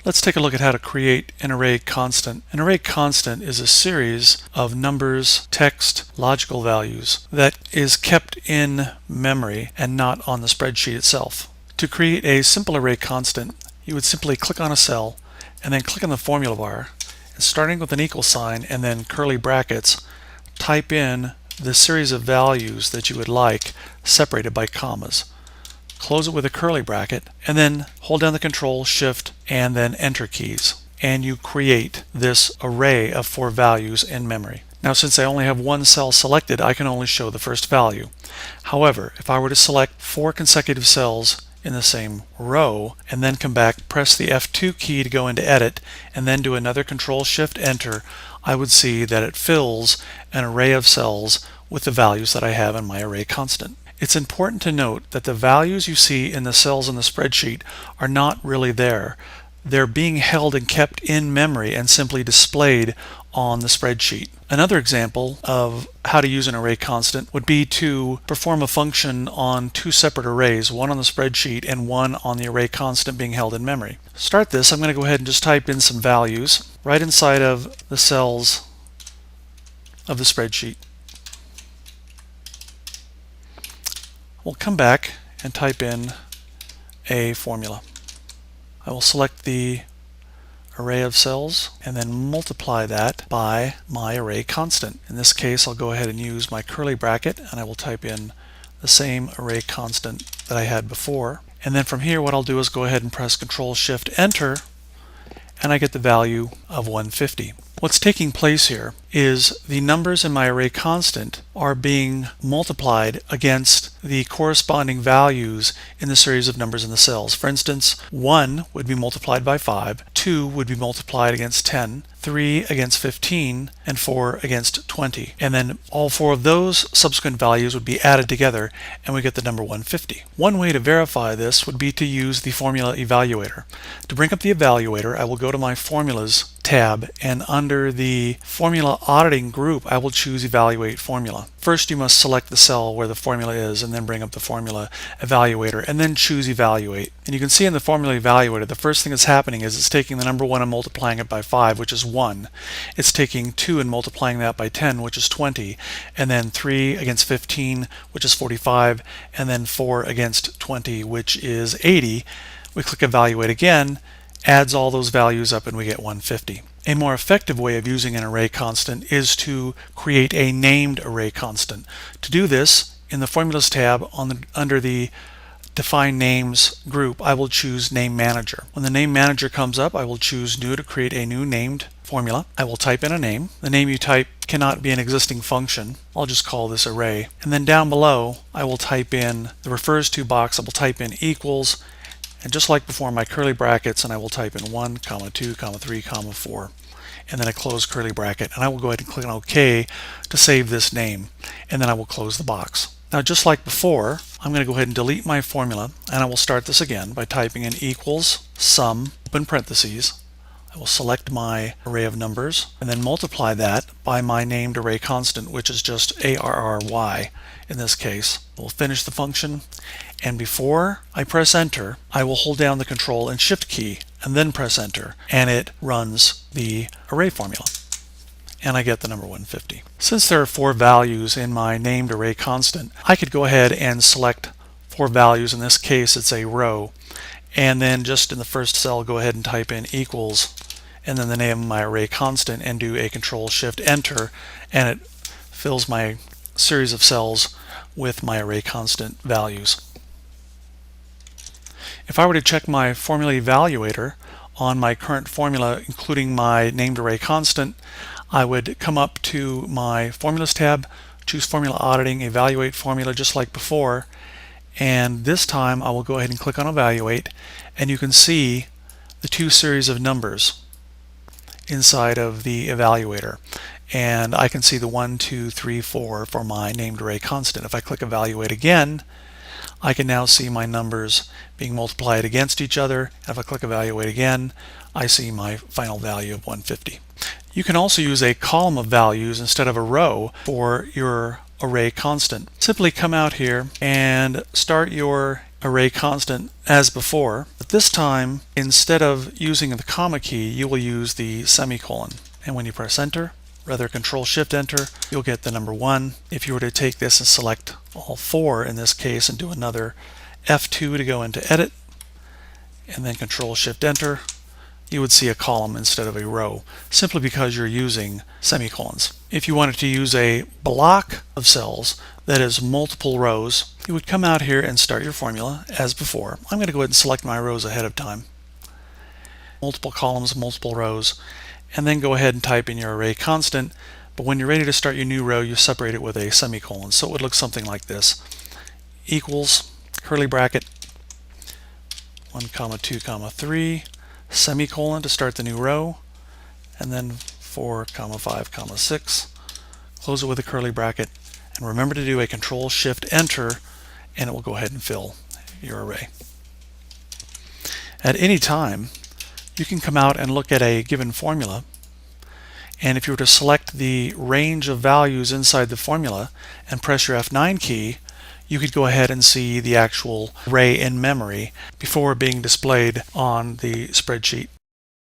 Let's take a look at how to create an array constant. An array constant is a series of numbers, text, logical values that is kept in memory and not on the spreadsheet itself. To create a simple array constant, you would simply click on a cell and then click on the formula bar, and starting with an equal sign and then curly brackets, type in the series of values that you would like separated by commas. Close it with a curly bracket, and then hold down the Control, Shift, and then Enter keys. And you create this array of 4 values in memory. Now, since I only have one cell selected, I can only show the first value. However, if I were to select 4 consecutive cells in the same row, and then come back, press the F2 key to go into Edit, and then do another Control, Shift, Enter, I would see that it fills an array of cells with the values that I have in my array constant. It's important to note that the values you see in the cells in the spreadsheet are not really there. They're being held and kept in memory and simply displayed on the spreadsheet. Another example of how to use an array constant would be to perform a function on 2 separate arrays, one on the spreadsheet and one on the array constant being held in memory. To start this, I'm going to go ahead and just type in some values right inside of the cells of the spreadsheet. We'll come back and type in a formula. I will select the array of cells and then multiply that by my array constant. In this case, I'll go ahead and use my curly bracket, and I will type in the same array constant that I had before. And then from here, what I'll do is go ahead and press Control Shift Enter, and I get the value of 150. What's taking place here is the numbers in my array constant are being multiplied against the corresponding values in the series of numbers in the cells. For instance, 1 would be multiplied by 5, 2 would be multiplied against 10, 3 against 15, and 4 against 20. And then all 4 of those subsequent values would be added together, and we get the number 150. One way to verify this would be to use the formula evaluator. To bring up the evaluator, I will go to my Formulas tab, and under the Formula Auditing group, I will choose Evaluate Formula. First, you must select the cell where the formula is, and then bring up the Formula Evaluator, and then choose Evaluate. And you can see in the Formula Evaluator, the first thing that's happening is it's taking the number 1 and multiplying it by 5, which is 1. It's taking 2 and multiplying that by 10, which is 20, and then 3 against 15, which is 45, and then 4 against 20, which is 80. We click Evaluate again, adds all those values up, and we get 150. A more effective way of using an array constant is to create a named array constant. To do this, in the Formulas tab under the Define Names group, I will choose Name Manager. When the Name Manager comes up, I will choose New to create a new named formula. I will type in a name. The name you type cannot be an existing function. I'll just call this array. And then down below, I will type in the refers to box. I will type in equals, and just like before, my curly brackets, and I will type in 1, 2, 3, 4, and then a close curly bracket, and I will go ahead and click on OK to save this name, and then I will close the box. Now, just like before, I'm going to go ahead and delete my formula, and I will start this again by typing in equals sum, open parentheses. I will select my array of numbers and then multiply that by my named array constant, which is just ARRY in this case. We'll finish the function, and before I press enter, I will hold down the Control and Shift key and then press enter, and it runs the array formula, and I get the number 150. Since there are 4 values in my named array constant, I could go ahead and select 4 values. In this case, it's a row, and then just in the first cell, go ahead and type in equals and then the name of my array constant and do a Control Shift Enter, and it fills my series of cells with my array constant values. If I were to check my Formula Evaluator on my current formula, including my named array constant, I would come up to my Formulas tab, choose Formula Auditing, Evaluate Formula just like before, and this time I will go ahead and click on Evaluate, and you can see the 2 series of numbers inside of the evaluator, and I can see the 1, 2, 3, 4 for my named array constant. If I click Evaluate again, I can now see my numbers being multiplied against each other. And if I click Evaluate again, I see my final value of 150. You can also use a column of values instead of a row for your array constant. Simply come out here and start your array constant as before, but this time instead of using the comma key, you will use the semicolon. And when you press enter, rather Control Shift Enter, you'll get the number 1. If you were to take this and select all 4 in this case and do another F2 to go into edit, and then Control Shift Enter, you would see a column instead of a row, simply because you're using semicolons. If you wanted to use a block of cells that is multiple rows, you would come out here and start your formula as before. I'm going to go ahead and select my rows ahead of time. Multiple columns, multiple rows, and then go ahead and type in your array constant. But when you're ready to start your new row, you separate it with a semicolon. So it would look something like this. Equals, curly bracket, 1, 2, 3, semicolon to start the new row, and then 4, 5, 6. Close it with a curly bracket, and remember to do a Control Shift Enter, and it will go ahead and fill your array. At any time, you can come out and look at a given formula, and if you were to select the range of values inside the formula and press your F9 key, you could go ahead and see the actual array in memory before being displayed on the spreadsheet.